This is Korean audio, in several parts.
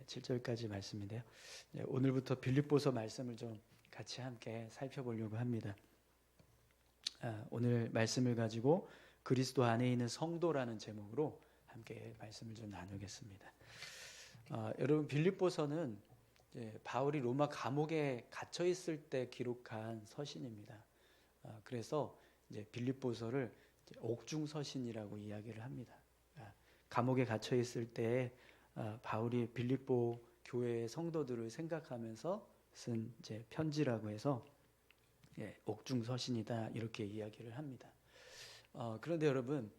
7절까지 말씀인데요. 오늘부터 빌립보서 말씀을 좀 같이 함께 살펴보려고 합니다. 오늘 말씀을 가지고 그리스도 안에 있는 성도라는 제목으로 함께 말씀을 좀 나누겠습니다. 여러분, 빌립보서는 바울이 로마 감옥에 갇혀 있을 때 기록한 서신입니다. 그래서 이제 빌립보서를 옥중 서신이라고 이야기를 합니다. 감옥에 갇혀 있을 때 바울이 빌립보 교회의 성도들을 생각하면서 쓴 이제 편지라고 해서 옥중 서신이다 이렇게 이야기를 합니다. 그런데 여러분,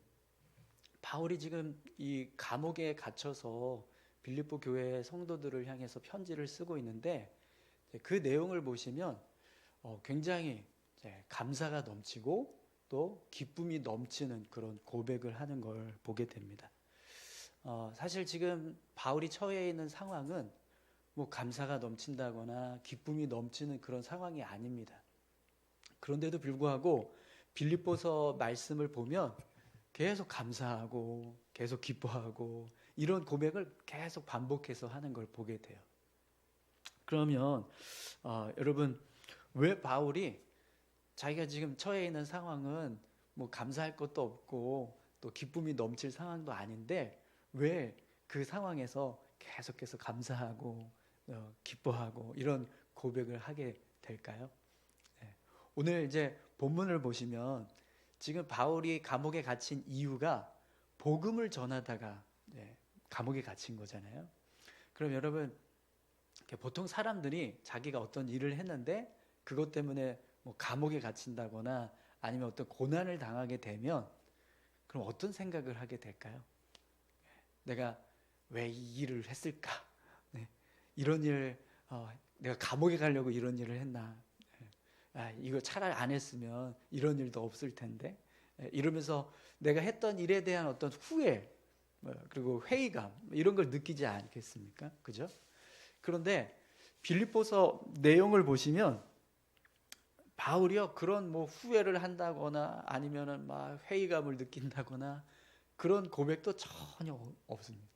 바울이 지금 이 감옥에 갇혀서 빌립보 교회의 성도들을 향해서 편지를 쓰고 있는데 그 내용을 보시면 굉장히 감사가 넘치고 또 기쁨이 넘치는 그런 고백을 하는 걸 보게 됩니다. 사실 지금 바울이 처해 있는 상황은 뭐 감사가 넘친다거나 기쁨이 넘치는 그런 상황이 아닙니다. 그런데도 불구하고 빌립보서 말씀을 보면 계속 감사하고 계속 기뻐하고 이런 고백을 계속 반복해서 하는 걸 보게 돼요. 그러면 여러분, 왜 바울이 자기가 지금 처해 있는 상황은 뭐 감사할 것도 없고 또 기쁨이 넘칠 상황도 아닌데 왜 그 상황에서 계속해서 감사하고 기뻐하고 이런 고백을 하게 될까요? 오늘 이제 본문을 보시면 지금 바울이 감옥에 갇힌 이유가 복음을 전하다가 감옥에 갇힌 거잖아요. 그럼 여러분, 보통 사람들이 자기가 어떤 일을 했는데 그것 때문에 뭐 감옥에 갇힌다거나 아니면 어떤 고난을 당하게 되면 그럼 어떤 생각을 하게 될까요? 내가 왜 이 일을 했을까? 이런 일, 내가 감옥에 가려고 이런 일을 했나? 이거 차라리 안 했으면 이런 일도 없을 텐데. 이러면서 내가 했던 일에 대한 어떤 후회, 그리고 회의감 이런 걸 느끼지 않겠습니까? 그죠? 그런데 빌립보서 내용을 보시면 바울이요 그런 뭐 후회를 한다거나 아니면은 막 회의감을 느낀다거나 그런 고백도 전혀 없습니다.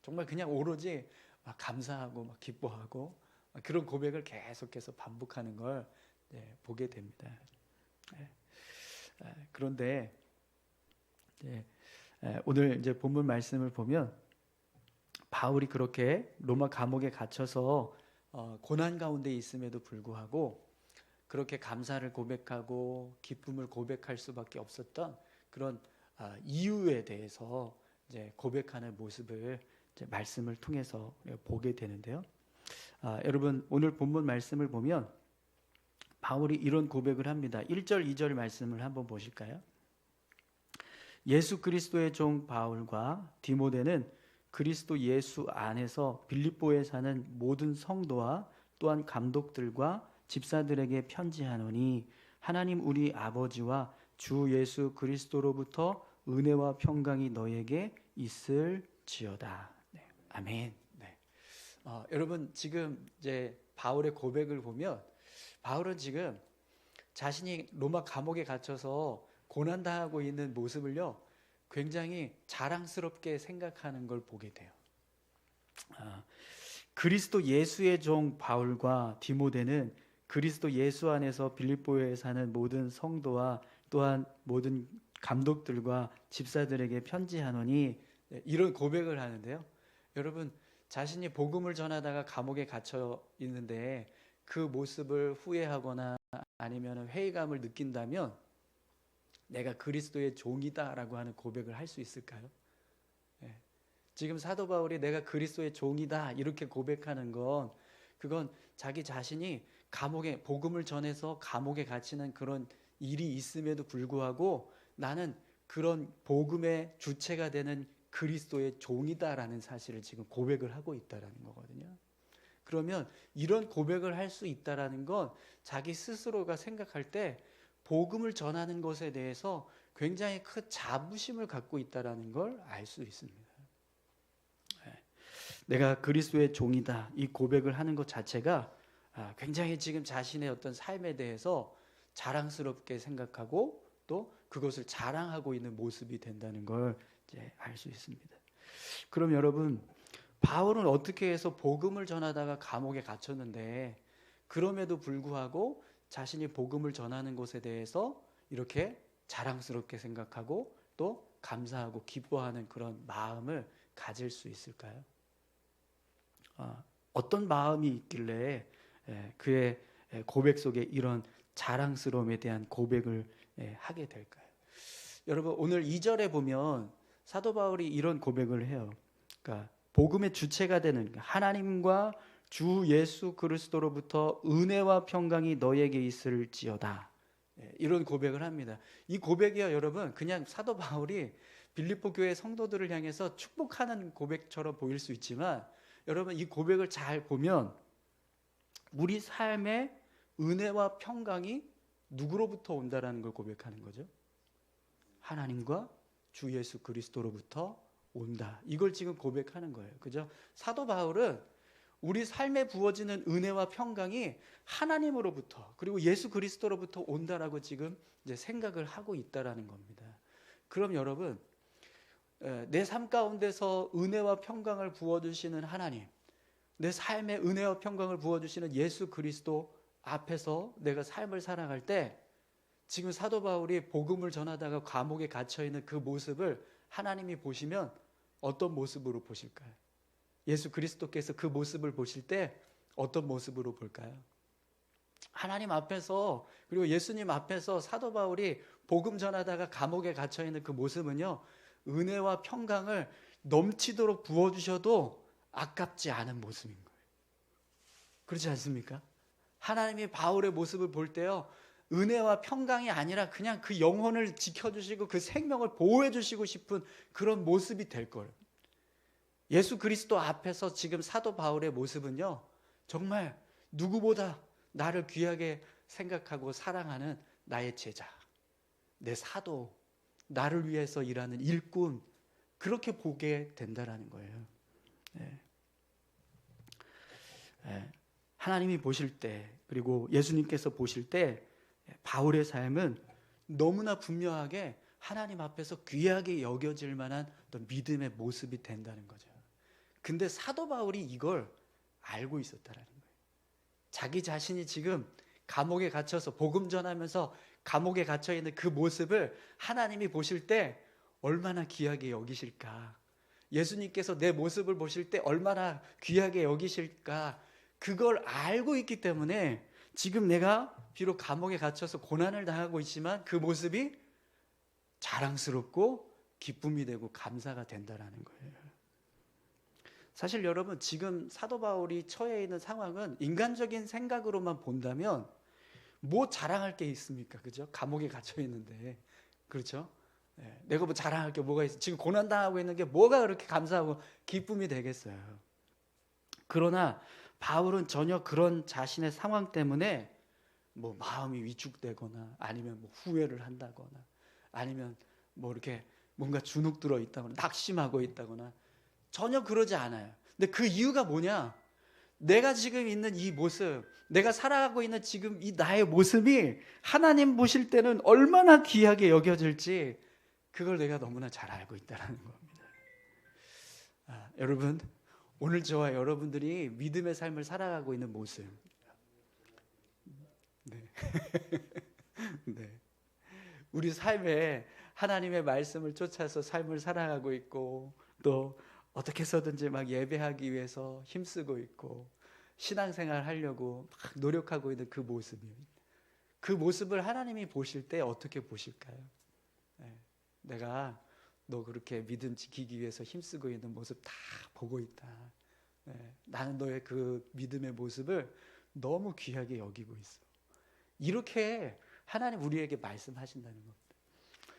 정말 그냥 오로지 막 감사하고 막 기뻐하고 그런 고백을 계속해서 반복하는 걸 보게 됩니다. 그런데 오늘 이제 본문 말씀을 보면 바울이 그렇게 로마 감옥에 갇혀서 고난 가운데 있음에도 불구하고 그렇게 감사를 고백하고 기쁨을 고백할 수밖에 없었던 그런 이유에 대해서 이제 고백하는 모습을 이제 말씀을 통해서 보게 되는데요. 여러분, 오늘 본문 말씀을 보면 바울이 이런 고백을 합니다. 1절, 2절 말씀을 한번 보실까요? 예수 그리스도의 종 바울과 디모데는 그리스도 예수 안에서 빌립보에 사는 모든 성도와 또한 감독들과 집사들에게 편지하노니 하나님 우리 아버지와 주 예수 그리스도로부터 은혜와 평강이 너에게 있을지어다. 아멘. 여러분, 지금 이제 바울의 고백을 보면 바울은 지금 자신이 로마 감옥에 갇혀서 고난당하고 있는 모습을요 굉장히 자랑스럽게 생각하는 걸 보게 돼요. 그리스도 예수의 종 바울과 디모데는 그리스도 예수 안에서 빌립보에 사는 모든 성도와 또한 모든 감독들과 집사들에게 편지하노니 이런 고백을 하는데요. 여러분, 자신이 복음을 전하다가 감옥에 갇혀 있는데 그 모습을 후회하거나 아니면 회의감을 느낀다면 내가 그리스도의 종이다라고 하는 고백을 할 수 있을까요? 지금 사도 바울이 내가 그리스도의 종이다 이렇게 고백하는 건 그건 자기 자신이 감옥에 복음을 전해서 감옥에 갇히는 그런 일이 있음에도 불구하고 나는 그런 복음의 주체가 되는 그리스도의 종이다라는 사실을 지금 고백을 하고 있다라는 거거든요. 그러면 이런 고백을 할 수 있다라는 건 자기 스스로가 생각할 때 복음을 전하는 것에 대해서 굉장히 큰 자부심을 갖고 있다라는 걸 알 수 있습니다. 내가 그리스도의 종이다 이 고백을 하는 것 자체가 굉장히 지금 자신의 어떤 삶에 대해서 자랑스럽게 생각하고 또 그것을 자랑하고 있는 모습이 된다는 걸 이제 알 수 있습니다. 그럼 여러분, 바울은 어떻게 해서 복음을 전하다가 감옥에 갇혔는데 그럼에도 불구하고 자신이 복음을 전하는 것에 대해서 이렇게 자랑스럽게 생각하고 또 감사하고 기뻐하는 그런 마음을 가질 수 있을까요? 어떤 마음이 있길래 그의 고백 속에 이런 자랑스러움에 대한 고백을 하게 될까요? 여러분 오늘 2절에 보면 사도 바울이 이런 고백을 해요. 그러니까 복음의 주체가 되는 하나님과 주 예수 그리스도로부터 은혜와 평강이 너에게 있을지어다. 이런 고백을 합니다. 이 고백이요 여러분 그냥 사도 바울이 빌립보 교회 성도들을 향해서 축복하는 고백처럼 보일 수 있지만 여러분 이 고백을 잘 보면 우리 삶에 은혜와 평강이 누구로부터 온다라는 걸 고백하는 거죠. 하나님과 주 예수 그리스도로부터 온다. 이걸 지금 고백하는 거예요. 그죠? 사도 바울은 우리 삶에 부어지는 은혜와 평강이 하나님으로부터 그리고 예수 그리스도로부터 온다라고 지금 이제 생각을 하고 있다라는 겁니다. 그럼 여러분 내 삶 가운데서 은혜와 평강을 부어주시는 하나님, 내 삶에 은혜와 평강을 부어주시는 예수 그리스도 앞에서 내가 삶을 살아갈 때 지금 사도 바울이 복음을 전하다가 감옥에 갇혀있는 그 모습을 하나님이 보시면 어떤 모습으로 보실까요? 예수 그리스도께서 그 모습을 보실 때 어떤 모습으로 볼까요? 하나님 앞에서 그리고 예수님 앞에서 사도 바울이 복음 전하다가 감옥에 갇혀있는 그 모습은요 은혜와 평강을 넘치도록 부어주셔도 아깝지 않은 모습인 거예요. 그렇지 않습니까? 하나님이 바울의 모습을 볼 때요 은혜와 평강이 아니라 그냥 그 영혼을 지켜주시고 그 생명을 보호해주시고 싶은 그런 모습이 될 거예요. 예수 그리스도 앞에서 지금 사도 바울의 모습은요 정말 누구보다 나를 귀하게 생각하고 사랑하는 나의 제자, 내 사도, 나를 위해서 일하는 일꾼 그렇게 보게 된다라는 거예요. 하나님이 보실 때 그리고 예수님께서 보실 때 바울의 삶은 너무나 분명하게 하나님 앞에서 귀하게 여겨질 만한 어떤 믿음의 모습이 된다는 거죠. 근데 사도 바울이 이걸 알고 있었다라는 거예요. 자기 자신이 지금 감옥에 갇혀서 복음 전하면서 감옥에 갇혀 있는 그 모습을 하나님이 보실 때 얼마나 귀하게 여기실까? 예수님께서 내 모습을 보실 때 얼마나 귀하게 여기실까? 그걸 알고 있기 때문에 지금 내가 비록 감옥에 갇혀서 고난을 당하고 있지만 그 모습이 자랑스럽고 기쁨이 되고 감사가 된다라는 거예요. 사실 여러분 지금 사도 바울이 처해 있는 상황은 인간적인 생각으로만 본다면 뭐 자랑할 게 있습니까? 그죠? 감옥에 갇혀 있는데 그렇죠? 내가 뭐 자랑할 게 뭐가 있어? 지금 고난 당하고 있는 게 뭐가 그렇게 감사하고 기쁨이 되겠어요? 그러나 바울은 전혀 그런 자신의 상황 때문에 뭐 마음이 위축되거나 아니면 뭐 후회를 한다거나 아니면 뭐 이렇게 뭔가 주눅 들어 있다거나 낙심하고 있다거나 전혀 그러지 않아요. 근데 그 이유가 뭐냐? 내가 지금 있는 이 모습, 내가 살아가고 있는 지금 이 나의 모습이 하나님 보실 때는 얼마나 귀하게 여겨질지 그걸 내가 너무나 잘 알고 있다는 겁니다. 여러분, 오늘 저와 여러분들이 믿음의 삶을 살아가고 있는 모습, 네. 우리 삶에 하나님의 말씀을 쫓아서 삶을 살아가고 있고 또 어떻게 해서든지 막 예배하기 위해서 힘쓰고 있고 신앙생활 하려고 막 노력하고 있는 그 모습이에요. 그 모습을 하나님이 보실 때 어떻게 보실까요? 내가 너 그렇게 믿음 지키기 위해서 힘쓰고 있는 모습 다 보고 있다. 나는 너의 그 믿음의 모습을 너무 귀하게 여기고 있어. 이렇게 하나님 우리에게 말씀하신다는 겁니다.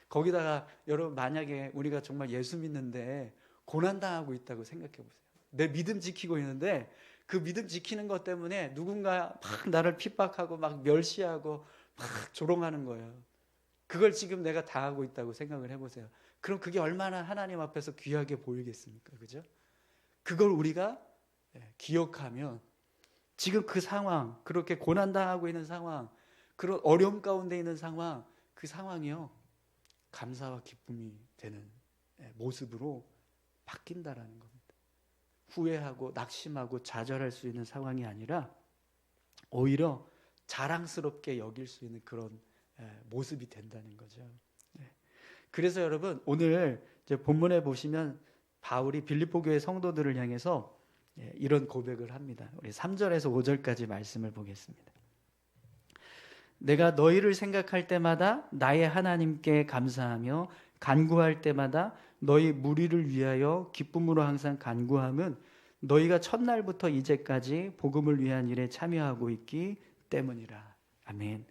거기다가 여러분 만약에 우리가 정말 예수 믿는데 고난당하고 있다고 생각해 보세요. 내 믿음 지키고 있는데 그 믿음 지키는 것 때문에 누군가 막 나를 핍박하고 막 멸시하고 막 조롱하는 거예요. 그걸 지금 내가 당하고 있다고 생각을 해보세요. 그럼 그게 얼마나 하나님 앞에서 귀하게 보이겠습니까? 그죠? 그걸 우리가 기억하면 지금 그 상황, 그렇게 고난당하고 있는 상황, 그런 어려움 가운데 있는 상황, 그 상황이요 감사와 기쁨이 되는 모습으로 바뀐다라는 겁니다. 후회하고 낙심하고 좌절할 수 있는 상황이 아니라 오히려 자랑스럽게 여길 수 있는 그런 모습이 된다는 거죠. 그래서 여러분 오늘 이제 본문에 보시면 바울이 빌립보 교회 성도들을 향해서 이런 고백을 합니다. 우리 3절에서 5절까지 말씀을 보겠습니다. 내가 너희를 생각할 때마다 나의 하나님께 감사하며 간구할 때마다 너희 무리를 위하여 기쁨으로 항상 간구함은 너희가 첫날부터 이제까지 복음을 위한 일에 참여하고 있기 때문이라. 아멘.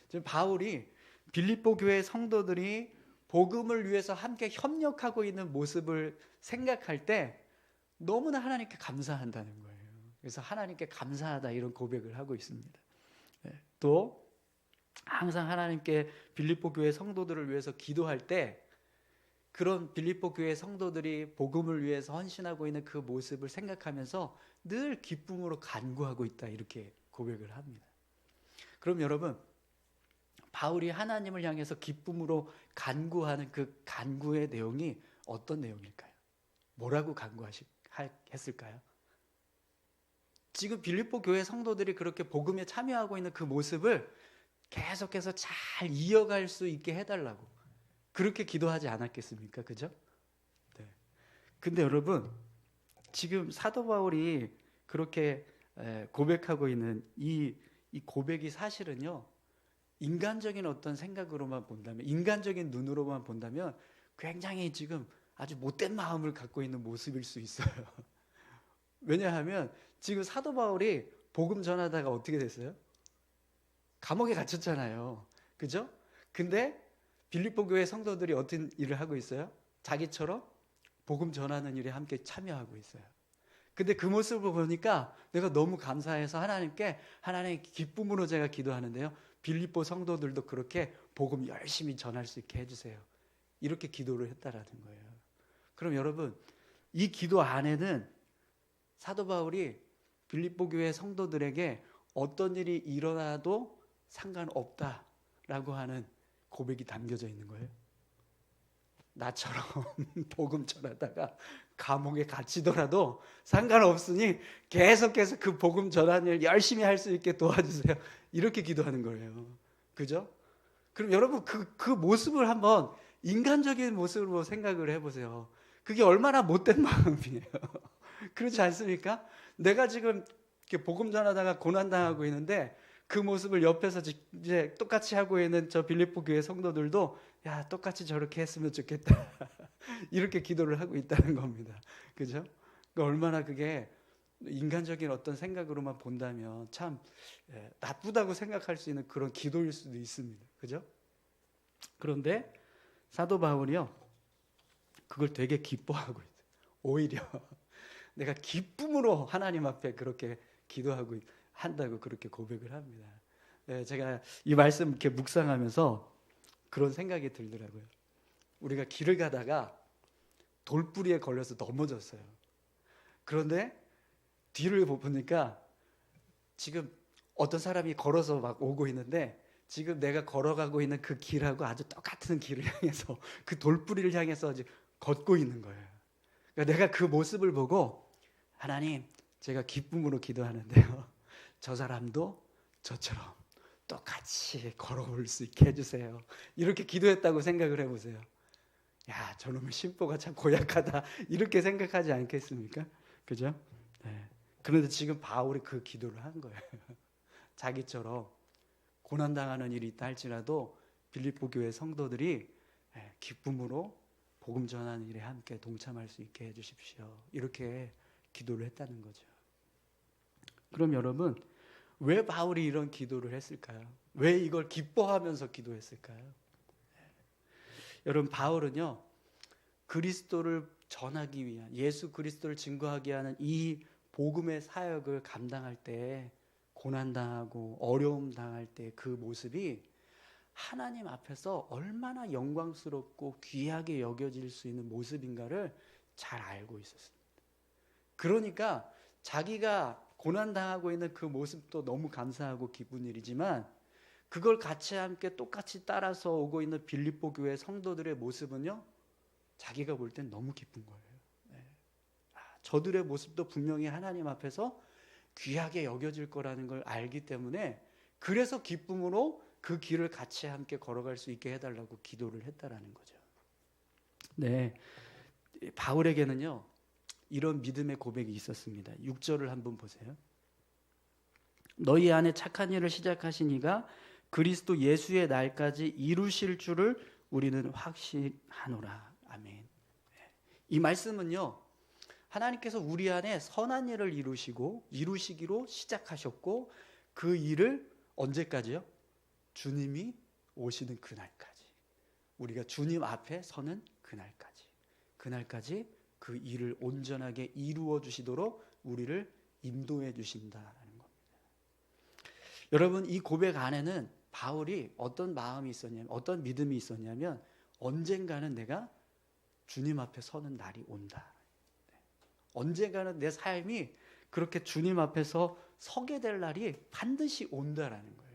지금 바울이 빌립보 교회 성도들이 복음을 위해서 함께 협력하고 있는 모습을 생각할 때 너무나 하나님께 감사한다는 거예요. 그래서 하나님께 감사하다 이런 고백을 하고 있습니다. 또 항상 하나님께 빌립보 교회 성도들을 위해서 기도할 때 그런 빌립보 교회 성도들이 복음을 위해서 헌신하고 있는 그 모습을 생각하면서 늘 기쁨으로 간구하고 있다 이렇게 고백을 합니다. 그럼 여러분 바울이 하나님을 향해서 기쁨으로 간구하는 그 간구의 내용이 어떤 내용일까요? 뭐라고 간구했을까요? 지금 빌립보 교회 성도들이 그렇게 복음에 참여하고 있는 그 모습을 계속해서 잘 이어갈 수 있게 해달라고 그렇게 기도하지 않았겠습니까? 그죠? 네. 근데 여러분 지금 사도 바울이 그렇게 고백하고 있는 이 고백이 사실은요 인간적인 어떤 생각으로만 본다면 인간적인 눈으로만 본다면 굉장히 지금 아주 못된 마음을 갖고 있는 모습일 수 있어요. 왜냐하면 지금 사도 바울이 복음 전하다가 어떻게 됐어요? 감옥에 갇혔잖아요. 그죠? 근데 빌립보 교회 성도들이 어떤 일을 하고 있어요? 자기처럼 복음 전하는 일에 함께 참여하고 있어요. 근데 그 모습을 보니까 내가 너무 감사해서 하나님께 하나님 기쁨으로 제가 기도하는데요. 빌립보 성도들도 그렇게 복음 열심히 전할 수 있게 해주세요. 이렇게 기도를 했다라는 거예요. 그럼 여러분 이 기도 안에는 사도 바울이 빌립보 교회 성도들에게 어떤 일이 일어나도 상관없다라고 하는 고백이 담겨져 있는 거예요. 나처럼 복음 전하다가 감옥에 갇히더라도 상관없으니 계속해서 그 복음 전하는 일 열심히 할 수 있게 도와주세요. 이렇게 기도하는 거예요. 그죠? 그럼 여러분 그 모습을 한번 인간적인 모습으로 생각을 해보세요. 그게 얼마나 못된 마음이에요. 그렇지 않습니까? 내가 지금 이렇게 복음 전하다가 고난당하고 있는데 그 모습을 옆에서 이제 똑같이 하고 있는 저 빌립보 교회 성도들도 야 똑같이 저렇게 했으면 좋겠다 이렇게 기도를 하고 있다는 겁니다. 그죠? 그러니까 얼마나 그게 인간적인 어떤 생각으로만 본다면 참 나쁘다고 생각할 수 있는 그런 기도일 수도 있습니다. 그죠? 그런데 사도 바울이요 그걸 되게 기뻐하고 있어요. 오히려 내가 기쁨으로 하나님 앞에 그렇게 기도하고 한다고 그렇게 고백을 합니다. 제가 이 말씀 이렇게 묵상하면서 그런 생각이 들더라고요. 우리가 길을 가다가 돌뿌리에 걸려서 넘어졌어요. 그런데 뒤를 보니까 지금 어떤 사람이 걸어서 막 오고 있는데 지금 내가 걸어가고 있는 그 길하고 아주 똑같은 길을 향해서 그 돌뿌리를 향해서 아주 걷고 있는 거예요. 그러니까 내가 그 모습을 보고 하나님 제가 기쁨으로 기도하는데요. 저 사람도 저처럼 똑같이 걸어올 수 있게 해주세요. 이렇게 기도했다고 생각을 해보세요. 야 저놈의 심보가 참 고약하다 이렇게 생각하지 않겠습니까? 그죠? 네. 그런데 지금 바울이 그 기도를 한 거예요. 자기처럼 고난당하는 일이 있다 할지라도 빌립보 교회 성도들이 기쁨으로 복음 전하는 일에 함께 동참할 수 있게 해주십시오. 이렇게 기도를 했다는 거죠. 그럼 여러분 왜 바울이 이런 기도를 했을까요? 왜 이걸 기뻐하면서 기도했을까요? 여러분 바울은요 그리스도를 전하기 위한 예수 그리스도를 증거하기 위한 이 복음의 사역을 감당할 때 고난당하고 어려움 당할 때 그 모습이 하나님 앞에서 얼마나 영광스럽고 귀하게 여겨질 수 있는 모습인가를 잘 알고 있었습니다. 그러니까 자기가 고난당하고 있는 그 모습도 너무 감사하고 기쁜 일이지만 그걸 같이 함께 똑같이 따라서 오고 있는 빌립보 교회 성도들의 모습은요 자기가 볼 땐 너무 기쁜 거예요. 저들의 모습도 분명히 하나님 앞에서 귀하게 여겨질 거라는 걸 알기 때문에 그래서 기쁨으로 그 길을 같이 함께 걸어갈 수 있게 해달라고 기도를 했다라는 거죠. 네, 바울에게는요 이런 믿음의 고백이 있었습니다. 6절을 한번 보세요. 너희 안에 착한 일을 시작하신 이가 그리스도 예수의 날까지 이루실 줄을 우리는 확신하노라. 아멘. 이 말씀은요 하나님께서 우리 안에 선한 일을 이루시기로 시작하셨고 그 일을 언제까지요? 주님이 오시는 그날까지, 우리가 주님 앞에 서는 그날까지 그 일을 온전하게 이루어 주시도록 우리를 인도해 주신다라는 겁니다. 여러분, 이 고백 안에는 바울이 어떤 마음이 있었냐면, 어떤 믿음이 있었냐면, 언젠가는 내가 주님 앞에 서는 날이 온다. 언젠가는 내 삶이 그렇게 주님 앞에서 서게 될 날이 반드시 온다라는 거예요.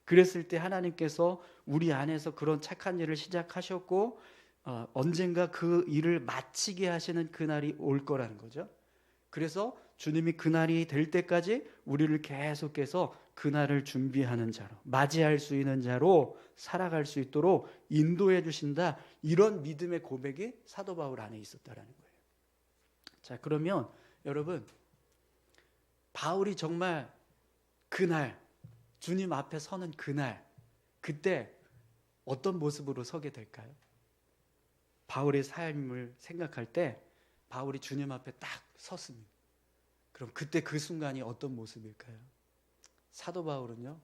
그랬을 때 하나님께서 우리 안에서 그런 착한 일을 시작하셨고 언젠가 그 일을 마치게 하시는 그날이 올 거라는 거죠. 그래서 주님이 그날이 될 때까지 우리를 계속해서 그날을 준비하는 자로, 맞이할 수 있는 자로 살아갈 수 있도록 인도해 주신다. 이런 믿음의 고백이 사도 바울 안에 있었다라는 거예요. 자, 그러면 여러분, 바울이 정말 그날 주님 앞에 서는 그날, 그때 어떤 모습으로 서게 될까요? 바울의 삶을 생각할 때 바울이 주님 앞에 딱 섰습니다. 그럼 그때 그 순간이 어떤 모습일까요? 사도 바울은요,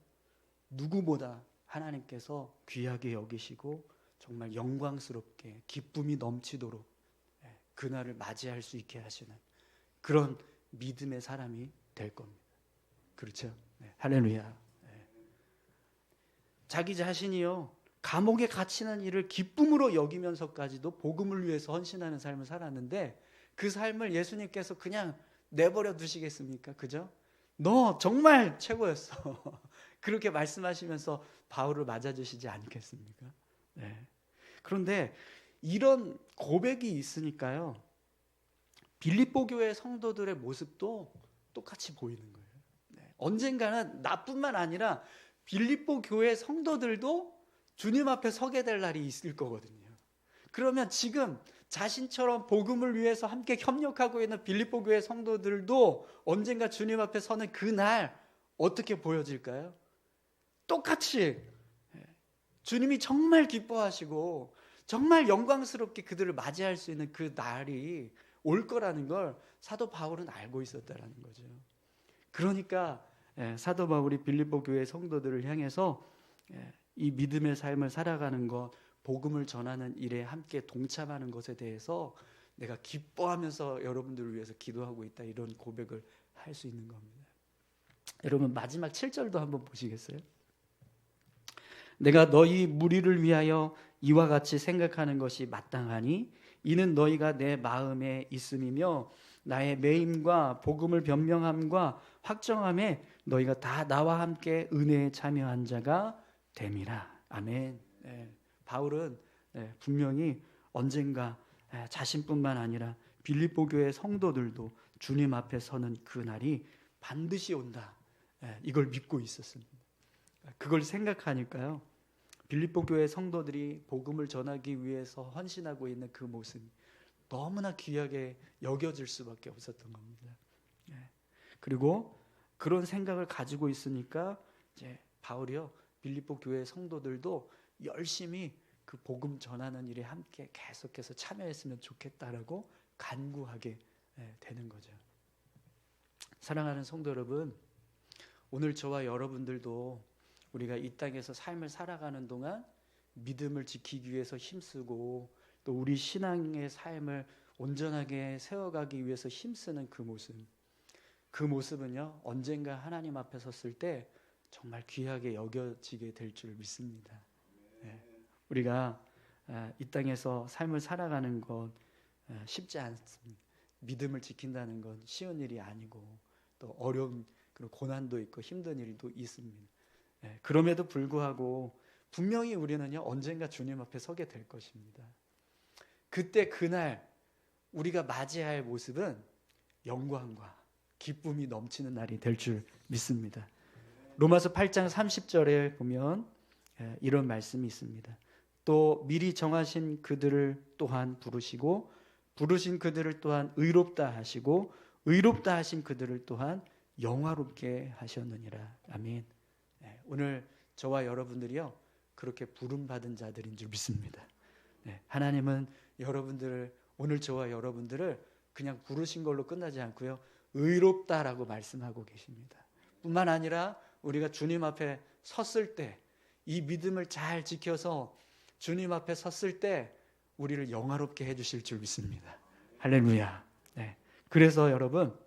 누구보다 하나님께서 귀하게 여기시고 정말 영광스럽게 기쁨이 넘치도록 그날을 맞이할 수 있게 하시는 그런 믿음의 사람이 될 겁니다. 그렇죠? 네, 할렐루야. 네. 자기 자신이요 감옥에 갇히는 일을 기쁨으로 여기면서까지도 복음을 위해서 헌신하는 삶을 살았는데 그 삶을 예수님께서 그냥 내버려 두시겠습니까? 그죠? 너 정말 최고였어. 그렇게 말씀하시면서 바울을 맞아주시지 않겠습니까? 네. 그런데 이런 고백이 있으니까요, 빌립보 교회 성도들의 모습도 똑같이 보이는 거예요. 네. 언젠가는 나뿐만 아니라 빌립보 교회 성도들도 주님 앞에 서게 될 날이 있을 거거든요. 그러면 지금 자신처럼 복음을 위해서 함께 협력하고 있는 빌립보 교회 성도들도 언젠가 주님 앞에 서는 그날 어떻게 보여질까요? 똑같이 주님이 정말 기뻐하시고 정말 영광스럽게 그들을 맞이할 수 있는 그 날이 올 거라는 걸 사도 바울은 알고 있었다라는 거죠. 그러니까 사도 바울이 빌립보 교회 성도들을 향해서 이 믿음의 삶을 살아가는 것, 복음을 전하는 일에 함께 동참하는 것에 대해서 내가 기뻐하면서 여러분들을 위해서 기도하고 있다, 이런 고백을 할 수 있는 겁니다. 여러분, 마지막 7절도 한번 보시겠어요? 내가 너희 무리를 위하여 이와 같이 생각하는 것이 마땅하니 이는 너희가 내 마음에 있음이며 나의 매임과 복음을 변명함과 확정함에 너희가 다 나와 함께 은혜에 참여한 자가 됨이라. 아멘. 바울은 분명히 언젠가 자신뿐만 아니라 빌립보 교회 성도들도 주님 앞에 서는 그 날이 반드시 온다, 이걸 믿고 있었습니다. 그걸 생각하니까요, 빌립보 교회 성도들이 복음을 전하기 위해서 헌신하고 있는 그 모습이 너무나 귀하게 여겨질 수밖에 없었던 겁니다. 그리고 그런 생각을 가지고 있으니까 이제 바울이요, 빌립보 교회 성도들도 열심히 그 복음 전하는 일에 함께 계속해서 참여했으면 좋겠다라고 간구하게 되는 거죠. 사랑하는 성도 여러분, 오늘 저와 여러분들도 우리가 이 땅에서 삶을 살아가는 동안 믿음을 지키기 위해서 힘쓰고 또 우리 신앙의 삶을 온전하게 세워가기 위해서 힘쓰는 그 모습은요, 언젠가 하나님 앞에 섰을 때 정말 귀하게 여겨지게 될 줄 믿습니다. 우리가 이 땅에서 삶을 살아가는 건 쉽지 않습니다. 믿음을 지킨다는 건 쉬운 일이 아니고 또 어려운 그런 고난도 있고 힘든 일도 있습니다. 그럼에도 불구하고 분명히 우리는요, 언젠가 주님 앞에 서게 될 것입니다. 그때 그날 우리가 맞이할 모습은 영광과 기쁨이 넘치는 날이 될 줄 믿습니다. 로마서 8장 30절에 보면 이런 말씀이 있습니다. 또 미리 정하신 그들을 또한 부르시고 부르신 그들을 또한 의롭다 하시고 의롭다 하신 그들을 또한 영화롭게 하셨느니라. 아멘. 오늘 저와 여러분들이요 그렇게 부름받은 자들인 줄 믿습니다. 하나님은 여러분들을, 오늘 저와 여러분들을 그냥 부르신 걸로 끝나지 않고요 의롭다라고 말씀하고 계십니다. 뿐만 아니라 우리가 주님 앞에 섰을 때 이 믿음을 잘 지켜서 주님 앞에 섰을 때 우리를 영화롭게 해주실 줄 믿습니다. 할렐루야. 그래서 여러분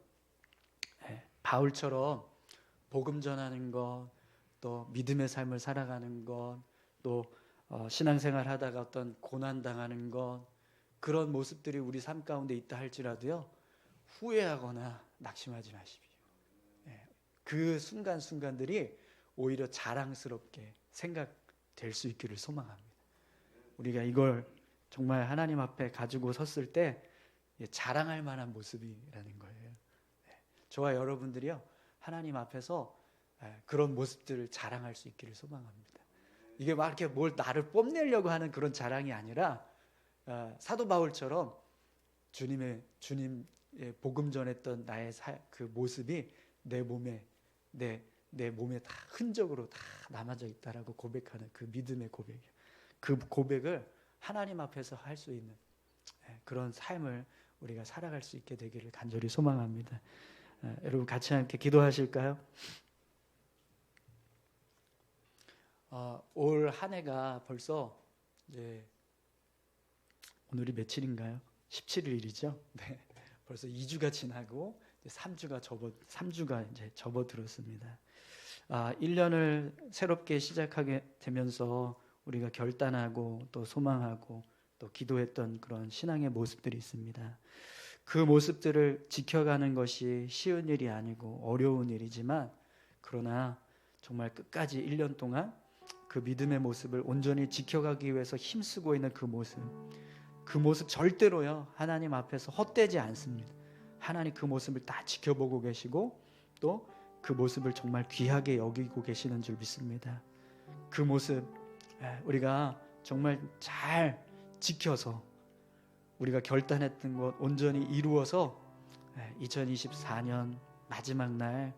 바울처럼 복음 전하는 것, 또 믿음의 삶을 살아가는 것, 또 신앙생활 하다가 어떤 고난 당하는 것, 그런 모습들이 우리 삶 가운데 있다 할지라도요 후회하거나 낙심하지 마십시오. 그 순간순간들이 오히려 자랑스럽게 생각될 수 있기를 소망합니다. 우리가 이걸 정말 하나님 앞에 가지고 섰을 때 자랑할 만한 모습이라는 거예요. 저와 여러분들이요 하나님 앞에서 그런 모습들을 자랑할 수 있기를 소망합니다. 이게 막 이렇게 뭘 나를 뽐내려고 하는 그런 자랑이 아니라 사도 바울처럼 주님의 복음 전했던 나의 그 모습이 내 몸에 다 흔적으로 다 남아져 있다라고 고백하는 그 믿음의 고백이에요. 그 고백을 하나님 앞에서 할 수 있는 그런 삶을 우리가 살아갈 수 있게 되기를 간절히 소망합니다. 여러분 같이 함께 기도하실까요? 올 한 해가 벌써 이제 오늘이 며칠인가요? 17일이죠. 네. 벌써 2주가 지나고 3주가 이제 접어들었습니다. 1년을 새롭게 시작하게 되면서 우리가 결단하고 또 소망하고 또 기도했던 그런 신앙의 모습들이 있습니다. 그 모습들을 지켜가는 것이 쉬운 일이 아니고 어려운 일이지만 그러나 정말 끝까지 1년 동안 그 믿음의 모습을 온전히 지켜가기 위해서 힘쓰고 있는 그 모습 절대로요 하나님 앞에서 헛되지 않습니다. 하나님 그 모습을 다 지켜보고 계시고 또 그 모습을 정말 귀하게 여기고 계시는 줄 믿습니다. 그 모습 우리가 정말 잘 지켜서 우리가 결단했던 것 온전히 이루어서 2024년 마지막 날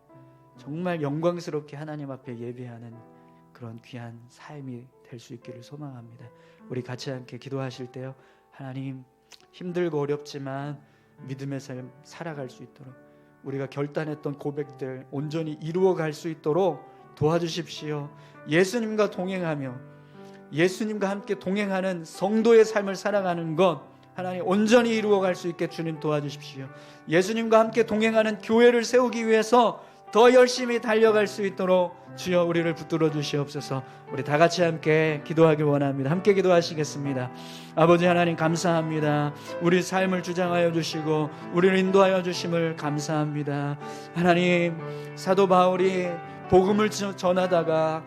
정말 영광스럽게 하나님 앞에 예배하는 그런 귀한 삶이 될 수 있기를 소망합니다. 우리 같이 함께 기도하실 때요 하나님 힘들고 어렵지만 믿음의 삶 살아갈 수 있도록 우리가 결단했던 고백들 온전히 이루어갈 수 있도록 도와주십시오. 예수님과 동행하며 예수님과 함께 동행하는 성도의 삶을 살아가는 것 하나님 온전히 이루어갈 수 있게 주님 도와주십시오. 예수님과 함께 동행하는 교회를 세우기 위해서 더 열심히 달려갈 수 있도록 주여 우리를 붙들어 주시옵소서. 우리 다 같이 함께 기도하길 원합니다. 함께 기도하시겠습니다. 아버지 하나님 감사합니다. 우리 삶을 주장하여 주시고 우리를 인도하여 주심을 감사합니다. 하나님 사도 바울이 복음을 전하다가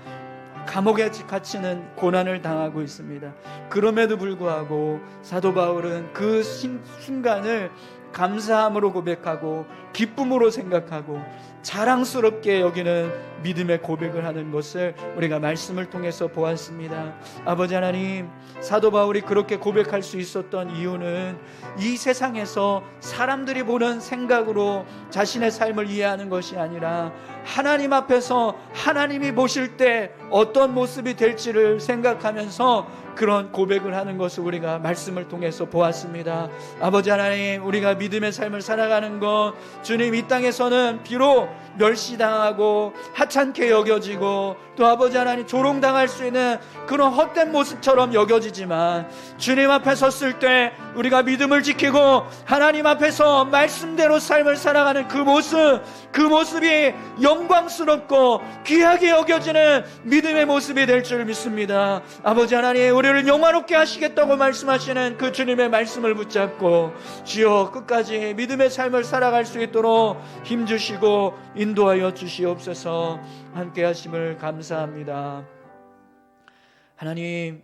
감옥에 갇히는 고난을 당하고 있습니다. 그럼에도 불구하고 사도 바울은 그 순간을 감사함으로 고백하고 기쁨으로 생각하고 자랑스럽게 여기는 믿음의 고백을 하는 것을 우리가 말씀을 통해서 보았습니다. 아버지 하나님 사도 바울이 그렇게 고백할 수 있었던 이유는 이 세상에서 사람들이 보는 생각으로 자신의 삶을 이해하는 것이 아니라 하나님 앞에서 하나님이 보실 때 어떤 모습이 될지를 생각하면서 그런 고백을 하는 것을 우리가 말씀을 통해서 보았습니다. 아버지 하나님 우리가 믿음의 삶을 살아가는 것 주님 이 땅에서는 비록 멸시당하고 하찮게 여겨지고 또 아버지 하나님 조롱당할 수 있는 그런 헛된 모습처럼 여겨지지만 주님 앞에 섰을 때 우리가 믿음을 지키고 하나님 앞에서 말씀대로 삶을 살아가는 그 모습이 영광스럽고 귀하게 여겨지는 믿음의 모습이 될 줄 믿습니다. 아버지 하나님 우리를 영화롭게 하시겠다고 말씀하시는 그 주님의 말씀을 붙잡고 주여 끝까지 믿음의 삶을 살아갈 수 있도록 힘주시고 인도하여 주시옵소서. 함께 하심을 감사합니다. 하나님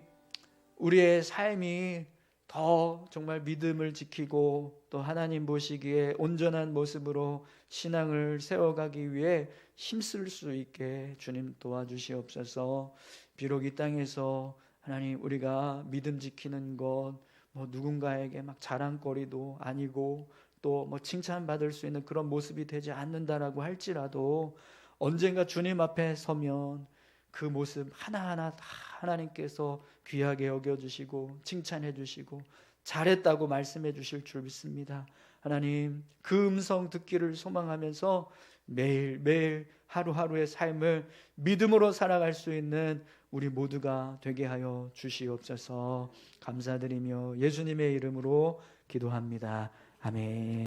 우리의 삶이 더 정말 믿음을 지키고 또 하나님 보시기에 온전한 모습으로 신앙을 세워가기 위해 힘쓸 수 있게 주님 도와주시옵소서. 비록 이 땅에서 하나님 우리가 믿음 지키는 것 뭐 누군가에게 막 자랑거리도 아니고 또 뭐 칭찬받을 수 있는 그런 모습이 되지 않는다라고 할지라도 언젠가 주님 앞에 서면 그 모습 하나하나 다 하나님께서 귀하게 여겨주시고 칭찬해 주시고 잘했다고 말씀해 주실 줄 믿습니다. 하나님 그 음성 듣기를 소망하면서 매일매일 하루하루의 삶을 믿음으로 살아갈 수 있는 우리 모두가 되게 하여 주시옵소서. 감사드리며 예수님의 이름으로 기도합니다. 아멘.